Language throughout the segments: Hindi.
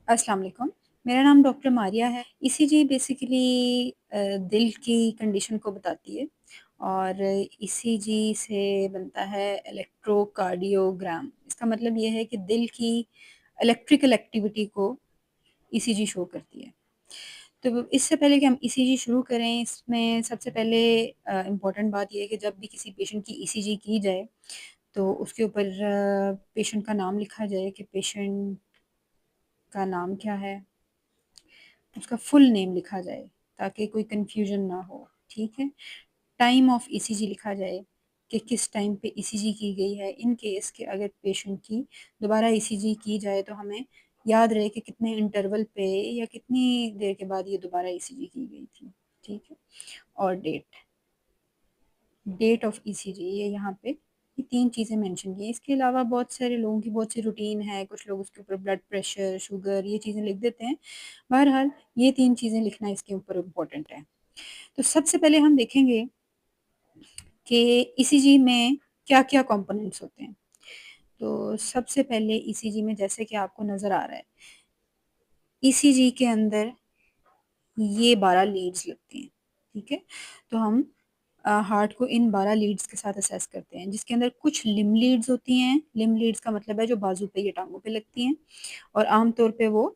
अस्सलाम वालेकुम। मेरा नाम डॉक्टर मारिया है। ईसीजी बेसिकली दिल की कंडीशन को बताती है और ईसीजी से बनता है इलेक्ट्रोकार्डियोग्राम। इसका मतलब ये है कि दिल की इलेक्ट्रिकल एक्टिविटी को ईसीजी शो करती है। तो इससे पहले कि हम ईसीजी शुरू करें, इसमें सबसे पहले इम्पोर्टेंट बात ये है कि जब भी किसी पेशेंट की ईसीजी की जाए, तो उसके ऊपर पेशेंट का नाम लिखा जाए कि पेशेंट का नाम क्या है, उसका फुल नेम लिखा जाए ताकि कोई कन्फ्यूजन ना हो, ठीक है? टाइम ऑफ ईसीजी लिखा जाए कि किस टाइम पे ईसीजी की गई है। इन केस के अगर पेशेंट की दोबारा ईसीजी की जाए तो हमें याद रहे कि कितने इंटरवल पे या कितनी देर के बाद ये दोबारा ईसीजी की गई थी, ठीक है? और डेट डेट ऑफ ईसीजी ये यहाँ पे ये 3 चीज़ें मेंशन की हैं। इसके अलावा बहुत सारे लोगों की बहुत सी रूटीन है, कुछ लोग उसके ऊपर ब्लड प्रेशर, शुगर ये चीज़ें लिख देते हैं। बहरहाल ये 3 चीज़ें लिखना इसके ऊपर इम्पोर्टेंट है। तो सबसे पहले हम देखेंगे कि ईसीजी में क्या-क्या कंपोनेंट्स होते हैं। तो सबसे पहले ईसीजी में जैसे कि आपको नज़र आ रहा है, ईसीजी के अंदर ये 12 लीड्स लगती हैं, ठीक है? तो हम हार्ट को इन 12 लीड्स के साथ असेस करते हैं, जिसके अंदर कुछ लिम्ब लीड्स होती हैं। लिम्ब लीड्स का मतलब है जो बाजू पे या टाँगों पे लगती हैं और आम तौर पे वो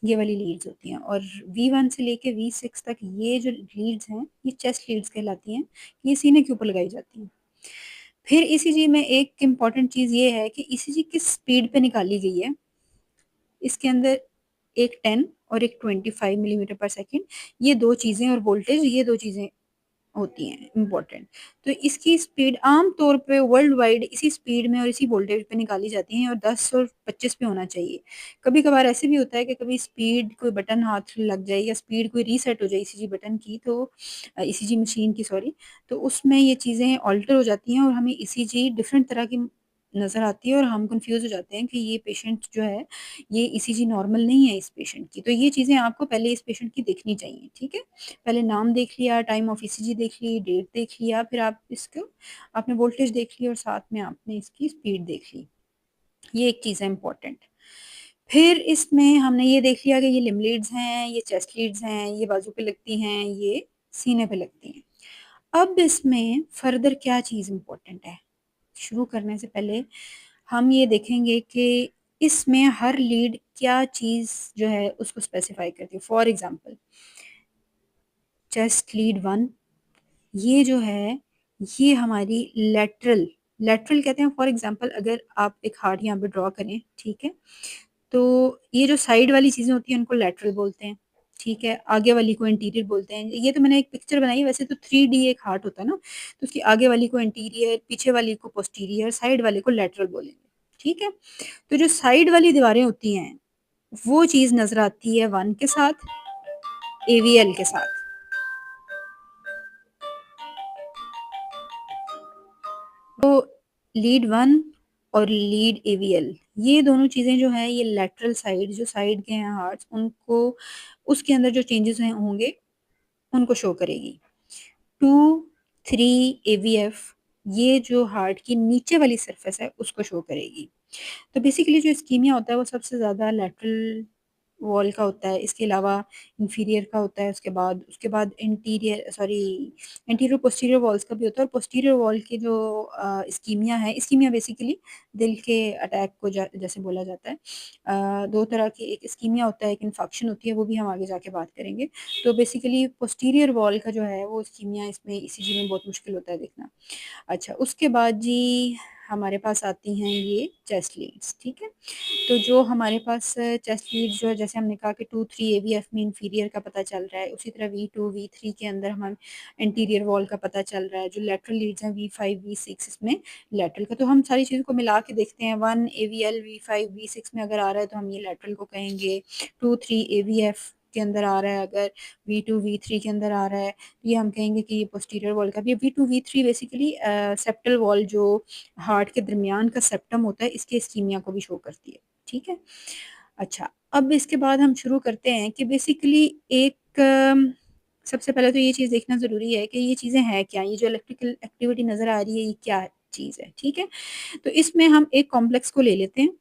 ये वाली लीड्स होती हैं और V1 से लेके V6 तक ये जो लीड्स हैं, ये चेस्ट लीड्स कहलाती हैं। ये सीने के ऊपर लगाई जाती हैं। फिर ईसीजी में एक इम्पॉर्टेंट चीज़ ये है कि ईसीजी किस स्पीड पे निकाली गई है। इसके अंदर एक 10 और एक 25 मिलीमीटर पर सेकंड ये 2 चीज़ें और वोल्टेज ये 2 चीज़ें होती हैं इम्पोर्टेंट। तो इसकी स्पीड आम तौर पे वर्ल्ड वाइड इसी स्पीड में और इसी वोल्टेज पे निकाली जाती हैं और 10 और 25 पे होना चाहिए। कभी-कभार ऐसे भी होता है कि कभी स्पीड कोई बटन हाथ लग जाए या स्पीड कोई रीसेट हो जाए ईसीजी बटन की तो ईसीजी मशीन की सॉरी, तो उसमें ये चीज़ें अल्टर हो जाती हैं और हमें ईसीजी डिफरेंट तरह की नज़र आती है और हम कन्फ्यूज़ हो जाते हैं कि ये पेशेंट जो है, ये ईसीजी नॉर्मल नहीं है इस पेशेंट की। तो ये चीज़ें आपको पहले इस पेशेंट की देखनी चाहिए, ठीक है? पहले नाम देख लिया, टाइम ऑफ ईसीजी देख ली, डेट देख लिया, फिर आप इसको आपने वोल्टेज देख ली और साथ में आपने इसकी स्पीड देख ली। ये एक चीज़ है इम्पोर्टेंट। फिर इसमें हमने ये देख लिया कि ये लिम्ब लीड्स हैं, ये चेस्ट लीड्स हैं, ये बाजू पे लगती हैं, ये सीने पे लगती हैं। अब इसमें फर्दर क्या चीज़ इम्पोर्टेंट है? शुरू करने से पहले हम ये देखेंगे कि इसमें हर लीड क्या चीज़ जो है उसको स्पेसिफ़ाई करती है। फॉर एग्ज़ाम्पल चेस्ट लीड 1 ये जो है, ये हमारी लैटरल लैटरल कहते हैं फॉर एग्ज़ाम्पल अगर आप एक हार्ट यहाँ पे ड्रॉ करें, ठीक है? तो ये जो साइड वाली चीज़ें होती हैं उनको लैटरल बोलते हैं, ठीक है? आगे वाली को इंटीरियर बोलते हैं। ये तो मैंने एक पिक्चर बनाई है वैसे तो 3D एक हार्ट होता है ना, तो उसकी आगे वाली को इंटीरियर, पीछे वाली को पोस्टीरियर, साइड वाले को लैटरल बोलेंगे, ठीक है? तो जो साइड वाली दीवारें होती हैं, वो चीज़ नज़र आती है 1 के साथ, एवीएल के साथ। तो लीड 1 और लीड एवीएल ये दोनों चीज़ें जो हैं ये लैटरल साइड जो साइड के हैं हार्ट्स उनको उसके अंदर जो चेंजेस हैं होंगे उनको शो करेगी। 2, 3 एवीएफ ये जो हार्ट की नीचे वाली सरफेस है उसको शो करेगी। तो बेसिकली जो इस्कीमिया होता है वो सबसे ज़्यादा लैटरल वॉल का होता है, इसके अलावा इंफीरियर का होता है, उसके बाद interior sorry interior posterior walls का भी होता है और पोस्टीरियर वॉल की जो इस्कीमिया है, इस्कीमिया बेसिकली दिल के अटैक को जैसे बोला जाता है। 2 तरह की एक इस्कीमिया होता है, एक इन्फेक्शन होती है, वो भी हम आगे जाके बात करेंगे। तो बेसिकली पोस्टीरियर वॉल का जो है वो इस्कीमिया इसमें ईसीजी में बहुत मुश्किल होता है देखना। अच्छा, उसके बाद जी हमारे पास आती हैं ये चेस्ट लीड्स, ठीक है? तो जो हमारे पास चेस्ट लीड्स जो है जैसे हमने कहा कि 2-3 एवीएफ में इंफीरियर का पता चल रहा है, उसी तरह V2, V3 के अंदर हम इंटीरियर वॉल का पता चल रहा है, जो लैटरल लीड्स हैं V5, V6 इसमें लैटरल का। तो हम सारी चीज़ों को मिला के देखते हैं 1 एवीएल, V5, V6 में अगर आ रहा है तो हम ये लैटरल को कहेंगे, 2-3 एवीएफ के अंदर आ रहा है अगर V2, V3 के अंदर आ रहा है ये हम कहेंगे कि ये पोस्टीरियर वॉल का भी है। V2, V3 basically septal wall जो हार्ट के दरमियान का सेप्टम होता है, इसके इस्कीमिया को भी शो करती है, ठीक है? अच्छा, अब इसके बाद हम शुरू करते हैं कि बेसिकली एक सबसे पहले तो ये चीज़ देखना ज़रूरी है कि ये चीज़ें हैं क्या? ये जो इलेक्ट्रिकल एक्टिविटी नज़र आ रही है, ये क्या चीज़ है, ठीक है? तो इसमें हम एक कॉम्प्लेक्स को ले लेते हैं।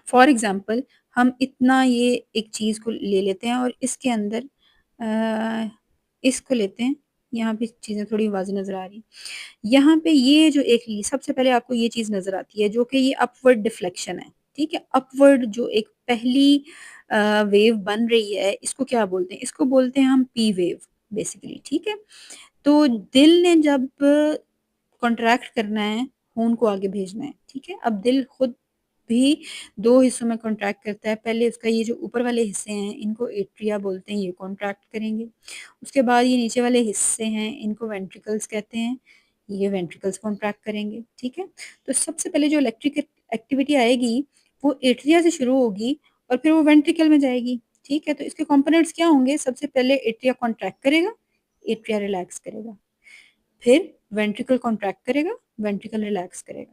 फॉर एग्ज़ाम्पल हम इतना ये एक चीज़ को ले लेते हैं और इसके अंदर अ, इसको लेते हैं। यहाँ पे चीज़ें थोड़ी वाज़ेह नज़र आ रही हैं। यहाँ पे ये जो एक ली सबसे पहले आपको ये चीज़ नज़र आती है जो कि ये अपवर्ड डिफ्लेक्शन है, ठीक है? अपवर्ड जो एक पहली वेव बन रही है, इसको क्या बोलते हैं? इसको बोलते हैं हम पी वेव बेसिकली, ठीक है? तो दिल ने जब कॉन्ट्रैक्ट करना है, खून को आगे भेजना है, ठीक है? अब दिल खुद भी 2 हिस्सों में कॉन्ट्रैक्ट करता है। पहले उसका ये जो ऊपर वाले हिस्से हैं, इनको एट्रिया बोलते हैं, ये कॉन्ट्रैक्ट करेंगे। उसके बाद ये नीचे वाले हिस्से हैं, इनको वेंट्रिकल्स कहते हैं, ये वेंट्रिकल्स कॉन्ट्रैक्ट करेंगे, ठीक है? तो सबसे पहले जो इलेक्ट्रिक एक्टिविटी आएगी, वो एट्रिया से शुरू होगी और फिर वो वेंट्रिकल में जाएगी, ठीक है? तो इसके कंपोनेंट्स क्या होंगे? सबसे पहले एट्रिया कॉन्ट्रैक्ट करेगा, एट्रिया रिलैक्स करेगा। फिर वेंट्रिकल कॉन्ट्रैक्ट करेगा, वेंट्रिकल रिलैक्स करेगा।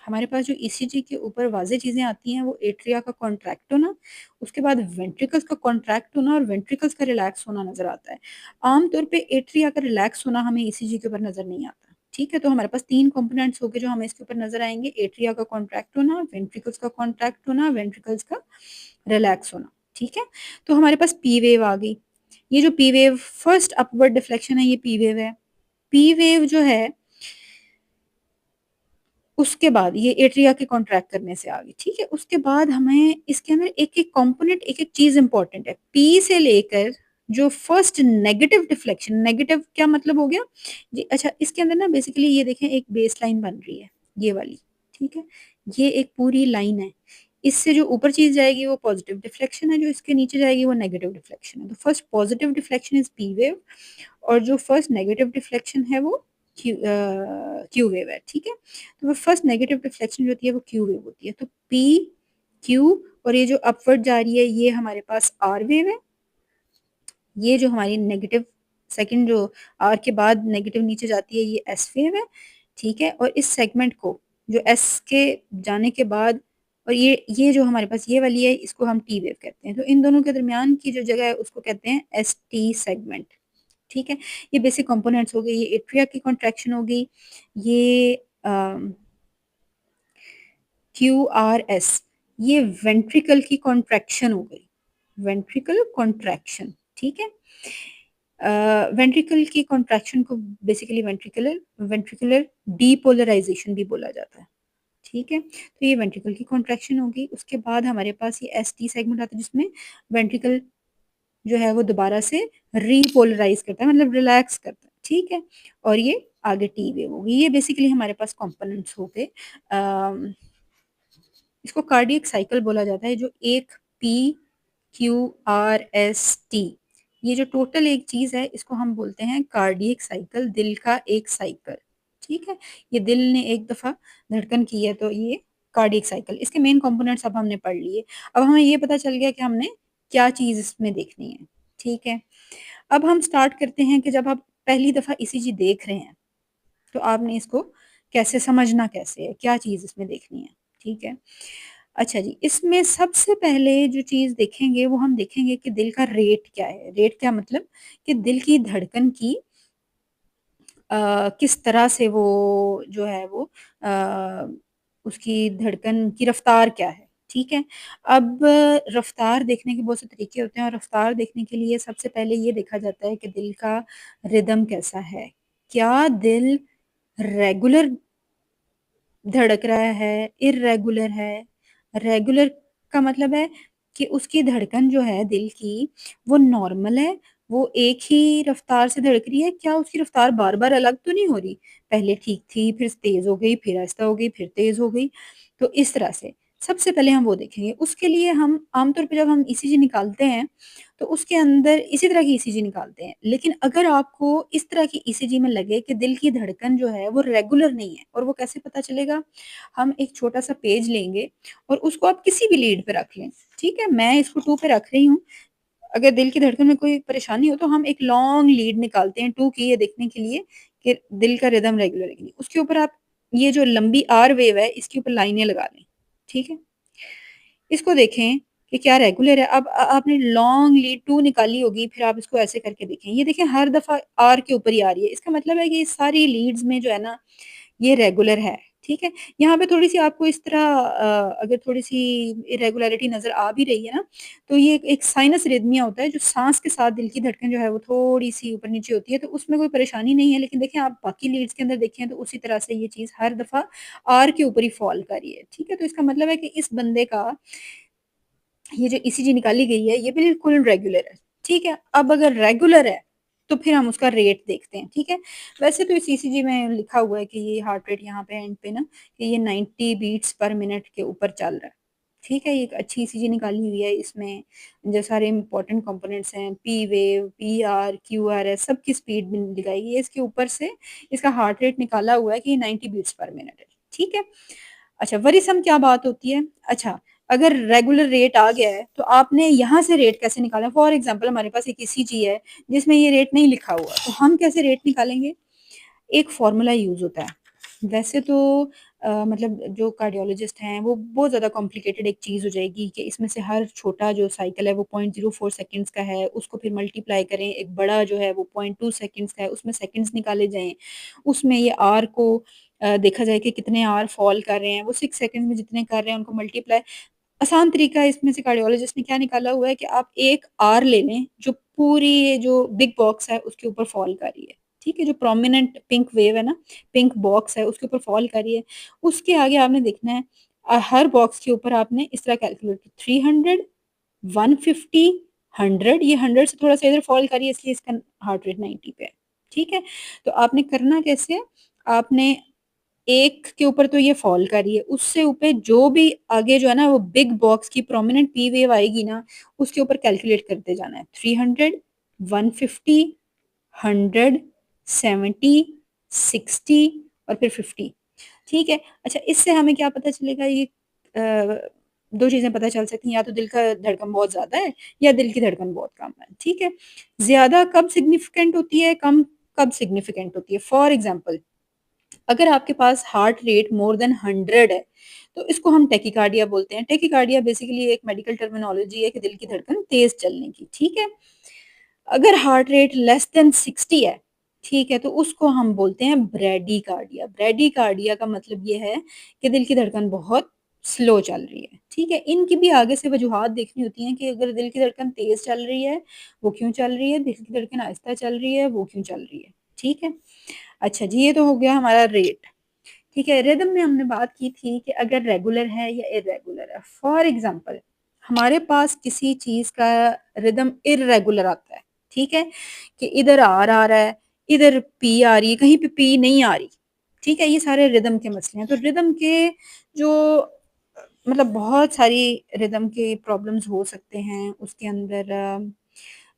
हमारे पास जो ईसीजी के ऊपर वाज़ेह चीज़ें आती हैं, वो एट्रिया का कॉन्ट्रैक्ट होना, उसके बाद वेंट्रिकल्स का कॉन्ट्रैक्ट होना और वेंट्रिकल्स का रिलैक्स होना नज़र आता है। आम तौर पे एट्रिया का रिलैक्स होना हमें ईसीजी के ऊपर नज़र नहीं आता, ठीक है? तो हमारे पास 3 कंपोनेंट्स हो गए जो हमें इसके ऊपर नज़र आएँगे, एट्रिया का कॉन्ट्रैक्ट होना, वेंट्रिकल्स का कॉन्ट्रैक्ट होना, वेंट्रिकल्स का रिलैक्स होना, ठीक है? तो हमारे पास पी वेव आ गई। ये जो P wave first upward deflection है, ये पी वेव है। पी वेव जो है, उसके बाद ये एट्रिया के कॉन्ट्रैक्ट करने से आ गई, ठीक है? उसके बाद हमें इसके अंदर एक-एक कंपोनेंट, एक-एक चीज़ इम्पोर्टेंट है। पी से लेकर जो फर्स्ट नेगेटिव डिफ्लेक्शन, नेगेटिव क्या मतलब हो गया? जी, अच्छा इसके अंदर ना बेसिकली ये देखें एक बेसलाइन बन रही है, ये वाली, ठीक है? ये एक पूरी लाइन है। इससे जो ऊपर चीज़ जाएगी वो पॉजिटिव डिफ्लेक्शन है, जो इसके नीचे जाएगी वो नेगेटिव डिफ्लेक्शन है। तो first positive deflection is P wave और जो फर्स्ट नेगेटिव डिफ्लेक्शन है वो क्यू वेव है, ठीक है? तो वो फर्स्ट नेगेटिव रिफ्लेक्शन जो होती है वो क्यू वेव होती है। तो पी, क्यू और ये जो अपवर्ड जा रही है ये हमारे पास आर वेव है। ये जो हमारी नेगेटिव सेकंड जो आर के बाद नेगेटिव नीचे जाती है ये एस वेव है, ठीक है? और इस सेगमेंट को जो एस के जाने के बाद और ये जो हमारे पास ये वाली है इसको हम टी वेव कहते हैं। तो इन दोनों के दरमियान की जो जगह है उसको कहते हैं एस टी सेगमेंट, ठीक है? ये बेसिक कंपोनेंट्स हो गए, ये एट्रिया की कॉन्ट्रैक्शन हो गई, ये क्यूआरएस ये वेंट्रिकल की कॉन्ट्रैक्शन हो गई, वेंट्रिकल कॉन्ट्रैक्शन, ठीक है? वेंट्रिकल की कॉन्ट्रैक्शन को बेसिकली वेंट्रिकुलर वेंट्रिकुलर डीपोलराइजेशन भी बोला जाता है, ठीक है? तो ये वेंट्रिकल की कॉन्ट्रैक्शन होगी, उसके बाद हमारे पास ये एसटी सेगमेंट आता है जिसमें वेंट्रिकल जो है वो दोबारा से रीपोलराइज़ करता है मतलब रिलैक्स करता है, ठीक है? और ये आगे टी वेव होगी, ये बेसिकली हमारे पास कंपोनेंट्स हो गए। अ इसको कार्डियक साइकिल बोला जाता है जो एक P Q R S T ये जो टोटल एक चीज़ है इसको हम बोलते हैं कार्डियक साइकिल दिल का एक साइकिल ठीक है ये दिल ने एक दफ़ा धड़कन की है तो ये कार्डियक साइकिल इसके मेन कंपोनेंट्स अब हमने पढ़ लिए अब हमें ये पता चल गया कि हमने क्या चीज़ इसमें देखनी है ठीक है अब हम स्टार्ट करते हैं कि जब आप पहली दफ़ा ईसीजी देख रहे हैं तो आपने इसको कैसे समझना कैसे है, क्या चीज़ इसमें देखनी है, ठीक है? अच्छा जी, इसमें सबसे पहले जो चीज़ देखेंगे वो हम देखेंगे कि दिल का रेट क्या है? रेट क्या मतलब कि दिल की धड़कन की किस तरह से वो जो है वो अ, उसकी धड़कन की रफ़्तार क्या है, ठीक है? अब रफ़्तार देखने के बहुत से तरीके होते हैं और रफ़्तार देखने के लिए सबसे पहले ये देखा जाता है कि दिल का रिदम कैसा है? क्या दिल रेगुलर धड़क रहा है, इर्रेगुलर है। रेगुलर का मतलब है कि उसकी धड़कन जो है दिल की, वो नॉर्मल है, वो एक ही रफ़्तार से धड़क रही है, क्या उसकी रफ़्तार बार-बार अलग तो नहीं हो रही? पहले ठीक थी, फिर तेज़ हो गई, फिर आहिस्ता हो गई, फिर तेज़ हो गई। तो इस तरह से, सबसे पहले हम वो देखेंगे। उसके लिए हम आम तौर पे जब हम ईसीजी निकालते हैं, तो उसके अंदर इसी तरह की ईसीजी निकालते हैं। लेकिन अगर आपको इस तरह की ईसीजी में लगे कि दिल की धड़कन जो है वो रेगुलर नहीं है और वो कैसे पता चलेगा? हम एक छोटा-सा पेज लेंगे और उसको आप किसी भी लीड पे रख लें, ठीक है? मैं इसको 2 पे रख रही हूँ। अगर दिल की धड़कन में कोई परेशानी हो तो हम एक लॉन्ग लीड निकालते हैं 2 की ये देखने के लिए कि दिल का रिदम रेगुलर है कि नहीं। उसके ऊपर आप ये जो लंबी आर वेव है इसके ऊपर लाइनें लगा लें, ठीक है? इसको देखें कि क्या रेगुलर है। अब आपने लॉन्ग लीड 2 निकाली होगी, फिर आप इसको ऐसे करके देखें। ये देखें हर दफ़ा आर के ऊपर ही आ रही है। इसका मतलब है कि सारी लीड्स में जो है ना, ये रेगुलर है, ठीक है? यहाँ पे थोड़ी-सी आपको इस तरह अगर थोड़ी-सी इर्रेगुलैरिटी नज़र आ भी रही है ना, तो ये एक साइनस रिदमिया होता है, जो साँस के साथ दिल की धड़कन जो है वो थोड़ी-सी ऊपर-नीचे होती है, तो उसमें कोई परेशानी नहीं है। लेकिन देखिए आप बाकी लीड्स के अंदर देखें तो उसी तरह से ये चीज़ हर दफ़ा आर के ऊपर ही फ़ॉल कर रही है, ठीक है? तो इसका मतलब है कि इस बंदे का ये जो ईसीजी निकाली गई है, ये बिल्कुल रेगुलर है, ठीक है? अब अगर रेगुलर है, तो फिर हम उसका रेट देखते हैं, ठीक है? वैसे तो इस ईसीजी में लिखा हुआ है कि ये हार्ट रेट यहाँ पे एंड पे ना कि ये 90 बीट्स पर मिनट के ऊपर चल रहा है, ठीक है? ये एक अच्छी ईसीजी निकाली हुई है, इसमें जो सारे इम्पोर्टेंट कंपोनेंट्स हैं, पी वेव, पीआर, क्यूआरएस सबकी स्पीड भी दिखाई गई है। इसके ऊपर से इसका हार्ट रेट निकाला हुआ है कि ये 90 बीट्स पर मिनट है, ठीक है? अच्छा, वरीसम क्या बात होती है? अच्छा, अगर रेगुलर रेट आ गया है, तो आपने यहाँ से रेट कैसे निकालना है? फॉर एग्ज़ाम्पल हमारे पास एक ईसीजी है, जिसमें ये रेट नहीं लिखा हुआ, तो हम कैसे रेट निकालेंगे? एक फ़ॉर्मूला यूज़ होता है। वैसे तो मतलब जो कार्डियोलॉजिस्ट हैं, वो बहुत ज़्यादा कॉम्प्लिकेटेड एक चीज़ हो जाएगी कि इसमें से हर छोटा जो साइकिल है, वो 0.04 सेकंड्स का है, उसको फिर मल्टीप्लाई करें, एक बड़ा जो है, वो 0.2 सेकंड्स का है, उसमें सेकंड्स निकाले जाएँ। उसमें ये आर को देखा जाए कि कितने आर फॉल कर रहे हैं, वो 6 सेकंड में जितने कर रहे हैं, उनको मल्टीप्लाई आसान तरीका है इसमें से कार्डियोलॉजिस्ट ने क्या निकाला हुआ है कि आप एक आर ले लें, जो पूरी ये जो बिग बॉक्स है उसके ऊपर फॉल कर रही है, ठीक है? जो प्रोमिनेंट पिंक वेव है ना, पिंक बॉक्स है उसके ऊपर फॉल कर रही है, उसके आगे आपने देखना है हर बॉक्स के ऊपर आपने इस तरह कैलकुलेट 300, 150, 100 ये 100 से थोड़ा-सा इधर फॉल कर रही है इसलिए इसका हार्ट रेट 90 पे है, ठीक है? तो आपने करना कैसे है? आपने 1 के ऊपर तो ये फ़ॉल कर रही है, उससे ऊपर जो भी आगे जो है ना वो बिग बॉक्स की प्रोमिनेंट पी वेव आएगी ना, उसके ऊपर कैलकुलेट करते जाना है। 300, 150, 100, 70, 60 और फिर 50 ठीक है? अच्छा इससे हमें क्या पता चलेगा ये 2 चीज़ें पता चल सकती हैं, या तो दिल का धड़कन बहुत ज़्यादा है या दिल की धड़कन बहुत कम है, ठीक है? ज़्यादा कब सिग्निफिकेंट होती है, कम कब सिग्निफिकेंट होती है? फॉर एग्ज़ाम्पल अगर आपके पास हार्ट रेट मोर देन 100 है, तो इसको हम टैकीकार्डिया बोलते हैं। टैकीकार्डिया बेसिकली एक मेडिकल टर्मिनोलॉजी है कि दिल की धड़कन तेज़ चलने की, ठीक है? अगर हार्ट रेट लेस देन 60 है, ठीक है? तो उसको हम बोलते हैं ब्रैडीकार्डिया। ब्रैडीकार्डिया का मतलब ये है कि दिल की धड़कन बहुत स्लो चल रही है, ठीक है? इनकी भी आगे से वजूहात देखनी होती हैं कि अगर दिल की धड़कन तेज़ चल रही है, वो क्यों चल रही है? दिल की धड़कन आहिस्ता चल रही है, वो क्यों चल रही है? ठीक है? अच्छा जी, ये तो हो गया हमारा रेट, ठीक है? रिदम में हमने बात की थी कि अगर रेगुलर है या इर्रेगुलर है। फॉर एग्ज़ाम्पल हमारे पास किसी चीज़ का रिदम इर्रेगुलर आता है, ठीक है? कि इधर आर आ रहा है, इधर पी आ रही है, कहीं पे पी नहीं आ रही, ठीक है? ये सारे रिदम के मसले हैं। तो रिदम के जो मतलब बहुत सारी रिदम के प्रॉब्लम्स हो सकते हैं, उसके अंदर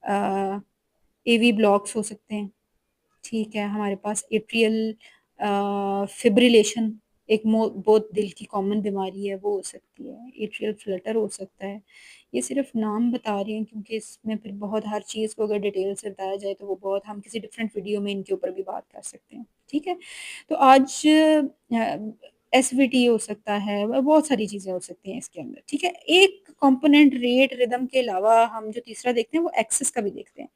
अ, एवी ब्लॉक्स हो सकते हैं। ठीक है, हमारे पास एट्रियल फिब्रिलेशन एक बहुत दिल की कॉमन बीमारी है, वो हो सकती है। एट्रियल फ्लटर हो सकता है। ये सिर्फ़ नाम बता रही हैं क्योंकि इसमें फिर बहुत हर चीज़ को अगर डिटेल से बताया जाए तो वो बहुत हम किसी डिफरेंट वीडियो में इनके ऊपर भी बात कर सकते हैं, ठीक है? तो आज एसवीटी हो सकता है, बहुत सारी चीज़ें हो सकती हैं इसके अंदर, ठीक है? एक कंपोनेंट रेट रिदम के अलावा हम जो तीसरा देखते हैं वो एक्सिस का भी देखते हैं,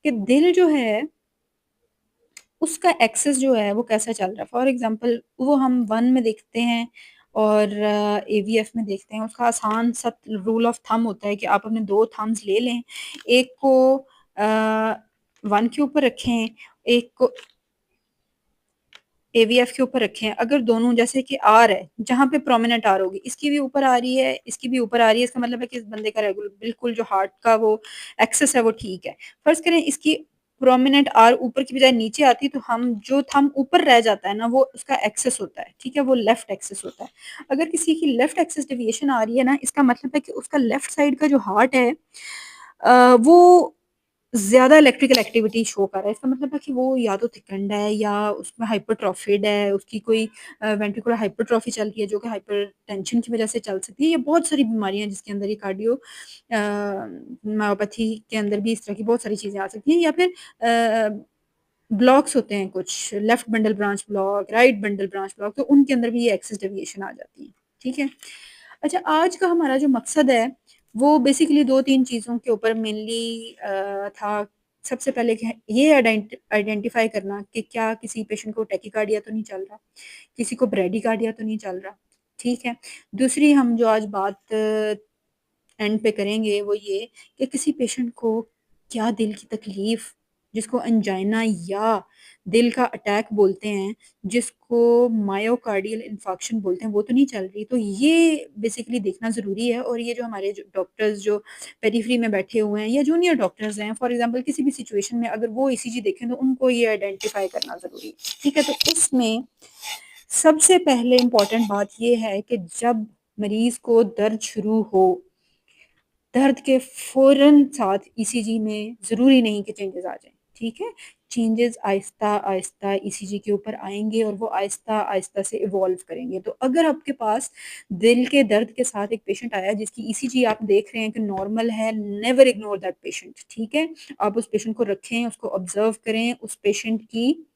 कि दिल जो है उसका एक्सेस जो है वो कैसा चल रहा है। फॉर एग्ज़ाम्पल वो हम 1 में देखते हैं और एवीएफ में देखते हैं। उसका आसान सा रूल ऑफ थंब होता है कि आप अपने 2 थंब्स ले लें, एक को 1 के ऊपर रखें, एक को एवीएफ के ऊपर रखें। अगर दोनों जैसे कि आर है, जहाँ पे प्रोमिनेंट आर होगी, इसकी भी ऊपर आ रही है, इसकी भी ऊपर आ रही है, इसका मतलब है कि इस बंदे का रेगुलर बिल्कुल जो हार्ट का वो एक्सेस है वो ठीक है। फ़र्ज़ करें इसकी प्रोमिनेंट आर ऊपर की बजाय नीचे आती तो हम जो थंब ऊपर रह जाता है ना वो उसका एक्सेस होता है, ठीक है? वो लेफ्ट एक्सेस होता है। अगर किसी की लेफ्ट एक्सेस डेविएशन आ रही है ना, इसका मतलब है कि उसका लेफ्ट साइड का जो हार्ट है वो ज़्यादा इलेक्ट्रिकल एक्टिविटी शो कर रहा है। इसका मतलब है कि वो या तो थिकन्ड है या उसमें हाइपरट्रोफिड है, उसकी कोई वेंट्रिकुलर हाइपरट्रोफी चल रही है जो कि हाइपरटेंशन की वज़ह से चल सकती है। ये बहुत सारी बीमारियाँ हैं जिसके अंदर ये मायोपैथी के अंदर भी इस तरह की बहुत सारी चीज़ें आ सकती हैं या फिर ब्लॉक्स होते हैं कुछ, left bundle branch block, right bundle branch block, तो उनके अंदर भी ये एक्सिस डेविएशन आ जाती है, ठीक है? अच्छा आज का हमारा जो मकसद है, वो बेसिकली 2-3 चीज़ों के ऊपर मेनली था सबसे पहले ये आइडेंटिफाई करना कि क्या किसी पेशेंट को टैकीकार्डिया तो नहीं चल रहा, किसी को ब्रेडिकार्डिया तो नहीं चल रहा, ठीक है। दूसरी हम जो आज बात एंड पे करेंगे वो ये कि किसी पेशेंट को क्या दिल की तकलीफ, जिसको अंजाइना या दिल का अटैक बोलते हैं, जिसको मायोकार्डियल इन्फार्क्शन बोलते हैं, वो तो नहीं चल रही। तो ये बेसिकली देखना ज़रूरी है। और ये जो हमारे जो डॉक्टर्स जो पेरिफेरी में बैठे हुए हैं या जूनियर डॉक्टर्स हैं, फॉर एग्जांपल किसी भी सिचुएशन में अगर वो ईसीजी देखें तो उनको ये आइडेंटिफाई करना ज़रूरी है, ठीक है। तो इसमें सबसे पहले इम्पॉर्टेंट बात ये है कि जब मरीज को दर्द शुरू हो, दर्द के फ़ौरन साथ ईसीजी में ज़रूरी नहीं कि चेंजेस आ जाएँ, ठीक है? चेंजेस आहिस्ता-आहिस्ता ईसीजी के ऊपर आएँगे और वो आहिस्ता-आहिस्ता से इवॉल्व करेंगे। तो अगर आपके पास दिल के दर्द के साथ एक पेशेंट आया जिसकी ईसीजी आप देख रहे हैं कि नॉर्मल है, नेवर इग्नोर दैट पेशेंट, ठीक है? आप उस पेशेंट को रखें, उसको ऑब्ज़र्व करें, उस पेशेंट की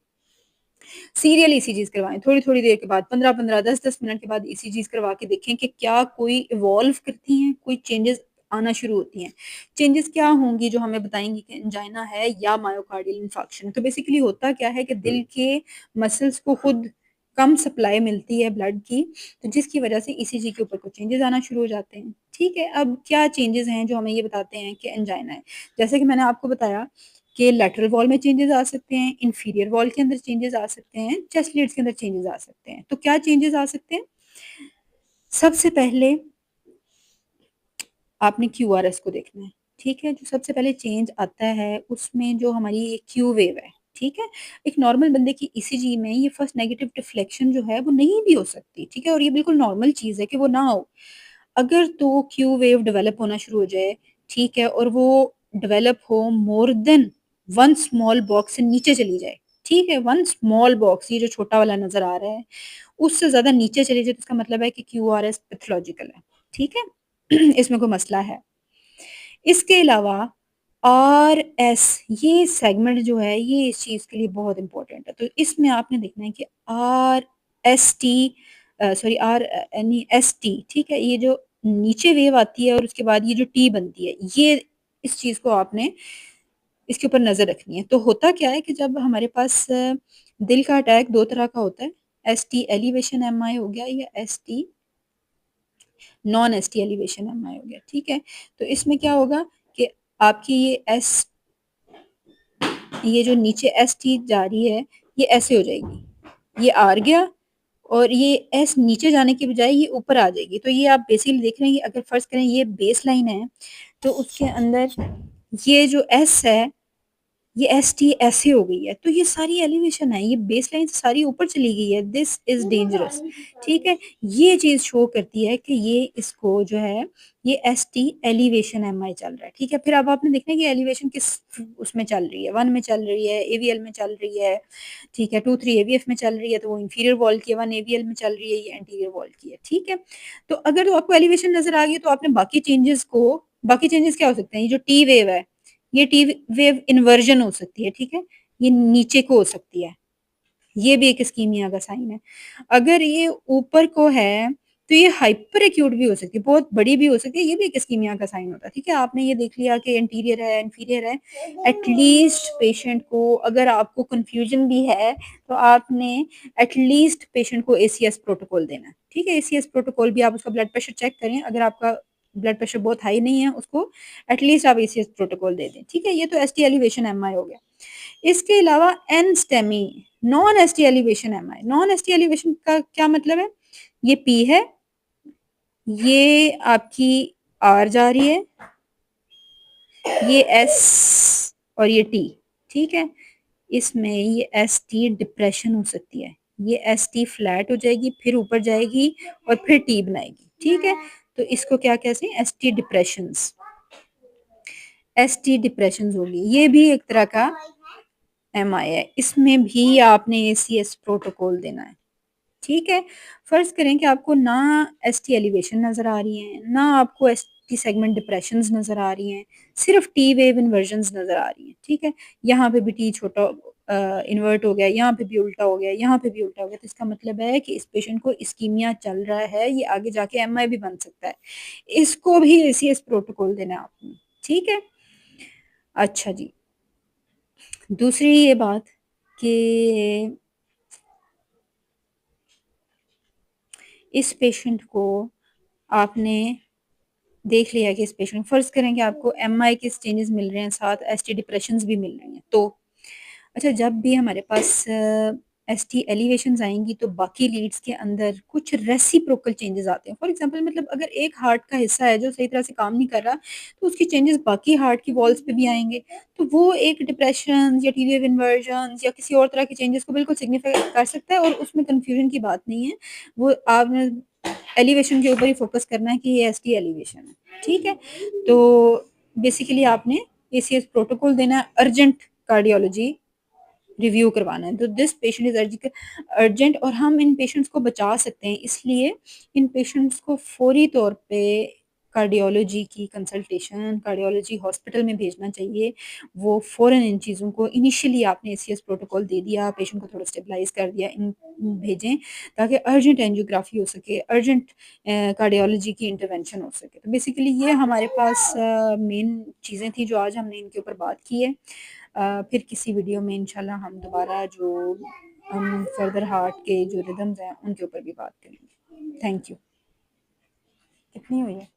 सीरियल ईसीजीज़ करवाएँ, थोड़ी-थोड़ी देर के बाद 15-15, 10-10 मिनट के बाद ईसीजीज़ करवा के देखें कि क्या कोई इवॉल्व करती हैं, कोई चेंजेज़ आना शुरू होती हैं। चेंजेज़ क्या होंगी जो हमें बताएँगी कि एंजाइना है या मायोकार्डियल इन्फार्क्शन। तो बेसिकली होता क्या है कि दिल के मसल्स को खुद कम सप्लाई मिलती है ब्लड की, तो जिसकी वजह से ईसीजी के ऊपर कुछ चेंजेज़ आना शुरू हो जाते हैं, ठीक है? अब क्या चेंजेज़ हैं जो हमें ये बताते हैं कि एंजाइना है? जैसे कि मैंने आपको बताया कि लैटरल वॉल में चेंजेस आ सकते हैं, इंफीरियर वॉल के अंदर चेंजेस आ सकते हैं, चेस्ट लीड्स के अंदर चेंजेस आ सकते हैं। तो क्या चेंजेस आ सकते हैं? सबसे पहले आपने क्यूआरएस को देखना है, ठीक है? जो सबसे पहले चेंज आता है उसमें जो हमारी एक क्यू वेव है, ठीक है? एक नॉर्मल बंदे की ईसीजी में ये फर्स्ट नेगेटिव डिफ्लेक्शन जो है वो नहीं भी हो सकती, ठीक है? और ये बिल्कुल नॉर्मल चीज़ है कि वो ना हो। अगर तो क्यू वेव डेवलप होना शुरू हो जाए, ठीक है? और वो डेवलप हो मोर देन 1 स्मॉल बॉक्स से नीचे चली जाए, ठीक है? 1 स्मॉल बॉक्स ये जो छोटा वाला नज़र आ रहा है, उससे ज़्यादा नीचे चली जाए तो इसका मतलब है कि क्यूआरएस पैथोलॉजिकल है, ठीक है? इसमें कोई मसला है। इसके अलावा आरएस ये सेगमेंट जो है ये इस चीज़ के लिए बहुत इम्पोर्टेंट है। तो इसमें आपने देखना है कि आरएसटी सॉरी आरएनएसटी ठीक है? ये जो नीचे वेव आती है और उसके बाद ये जो टी बनती है, ये इस चीज़ को आपने इसके ऊपर नज़र रखनी है। तो होता क्या है कि जब हमारे पास दिल का अटैक 2 तरह का होता है, एसटी एलिवेशन एमआई हो गया या ST non ST elevation MI हो गया, ठीक है? तो इसमें क्या होगा कि आपकी ये जो नीचे एस टी जा रही है, ये ऐसे हो जाएगी। ये आर गया और ये एस नीचे जाने के बजाय ये ऊपर आ जाएगी। तो ये आप बेसिकली देख रहे हैं कि अगर फ़र्ज़ करें ये बेस लाइन है, तो उसके अंदर ये जो एस है ये एसटी ऐसे हो गई है, तो ये सारी एलिवेशन है, ये बेसलाइन से सारी ऊपर चली गई है, दिस इज़ डेंजरस, ठीक है? ये चीज़ शो करती है कि ये इसको जो है, ये एसटी एलिवेशन एमआई चल रहा है, ठीक है? फिर अब आपने देखना है कि एलिवेशन किस उसमें चल रही है, 1 में चल रही है, एवीएल में चल रही है, ठीक है? 2-3 एवीएफ में चल रही है, तो वो इंफीरियर वॉल की है, 1 एवीएल में चल रही है, ये एंटीरियर वॉल की है, ठीक है? तो अगर तो आपको एलिवेशन नज़र आ गई, तो आपने बाकी चेंजेस क्या हो सकते हैं? ये जो टी वेव है ये टी वेव इन्वर्जन हो सकती है, ठीक है? ये नीचे को हो सकती है, ये भी एक इस्कीमिया का साइन है। अगर ये ऊपर को है, तो ये हाइपर एक्यूट भी हो सकती है, बहुत बड़ी भी हो सकती है, ये भी एक इस्कीमिया का साइन होता है, ठीक है? आपने ये देख लिया कि एंटीरियर है, इंफीरियर है, एट लीस्ट पेशेंट को अगर आपको कन्फ्यूजन भी है, तो आपने एट लीस्ट पेशेंट को एसीएस प्रोटोकॉल देना है, ठीक है? एसीएस प्रोटोकॉल भी आप उसका ब्लड प्रेशर चेक करें, अगर आपका ब्लड प्रेशर बहुत हाई नहीं है, उसको एट लीस्ट आप एसीएस प्रोटोकॉल दे दें, ठीक है? ये तो एसटी एलिवेशन एमआई हो गया। इसके अलावा NSTEMI non ST elevation MI non ST elevation का क्या मतलब है? ये पी है, ये आपकी आर जा रही है, ये एस और ये टी, ठीक है? इसमें ये एस टी डिप्रेशन हो सकती है, ये एस टी फ्लैट हो जाएगी, फिर ऊपर जाएगी और फिर टी बनाएगी, ठीक है? तो इसको क्या कहते हैं? एस टी डिप्रेशंस होगी, ये भी एक तरह का एमआई है, इसमें भी आपने एसीएस प्रोटोकॉल देना है। ठीक है? फ़र्ज़ करें कि आपको ना एसटी एलिवेशन नज़र आ रही हैं, ना आपको एसटी सेगमेंट डिप्रेशंस नज़र आ रही हैं, सिर्फ़ टी वेव इन्वर्जन्स नज़र आ रही हैं, ठीक है? यहाँ पे भी टी छोटा इन्वर्ट हो गया, यहाँ पे भी उल्टा हो गया, यहाँ पे भी उल्टा हो गया, तो इसका मतलब है कि इस पेशेंट को इस्कीमिया चल रहा है, ये आगे जाके एमआई भी बन सकता है। इसको भी एसीएस प्रोटोकॉल देना है आपने, ठीक है? अच्छा जी। दूसरी ये बात कि इस पेशेंट को आपने देख लिया कि इस पेशेंट फ़र्ज़ करें कि आपको एमआई के चेंजेस मिल रहे हैं, साथ एसटी डिप्रेशंस भी मिल रही हैं। तो अच्छा, जब भी हमारे पास एसटी एलिवेशंस आएँगी तो बाकी लीड्स के अंदर कुछ रेसिप्रोकल चेंजेस आते हैं। फॉर एग्ज़ाम्पल मतलब अगर एक हार्ट का हिस्सा है जो सही तरह से काम नहीं कर रहा, तो उसके चेंजेस बाकी हार्ट की वॉल्स पे भी आएँगे। तो वो एक डिप्रेशन या टीबिया इन्वर्जन्स या किसी और तरह के चेंजेस को बिल्कुल सिग्निफ़ाई कर सकता है और उसमें कन्फ्यूज़न की बात नहीं है। वो आपने एलिवेशन के ऊपर ही फ़ोकस करना है कि ये एसटी एलिवेशन है, ठीक है? तो बेसिकली आपने एसीएस प्रोटोकॉल देना है, अर्जेंट कार्डियोलॉजी रिव्यू करवाना है। तो दिस पेशेंट इज़ अर्जेंट और हम इन पेशेंट्स को बचा सकते हैं, इसलिए इन पेशेंट्स को फ़ौरी तौर पे कार्डियोलॉजी की कंसल्टेशन, कार्डियोलॉजी हॉस्पिटल में भेजना चाहिए। वो फ़ौरन इन चीज़ों को इनिशियली आपने एसीएस प्रोटोकॉल दे दिया, पेशेंट को थोड़ा स्टेबलाइज़ कर दिया, इन भेजें ताकि अर्जेंट एंजियोग्राफी हो सके, अर्जेंट कार्डियोलॉजी की इंटरवेंशन हो सके। तो बेसिकली ये हमारे पास मेन चीज़ें थी जो आज हमने इनके ऊपर बात की है। फिर किसी वीडियो में इंशाल्लाह हम दोबारा जो हम फर्दर हार्ट के जो रिदम्स हैं उनके ऊपर भी बात करेंगे। Thank you. कितनी हुई है?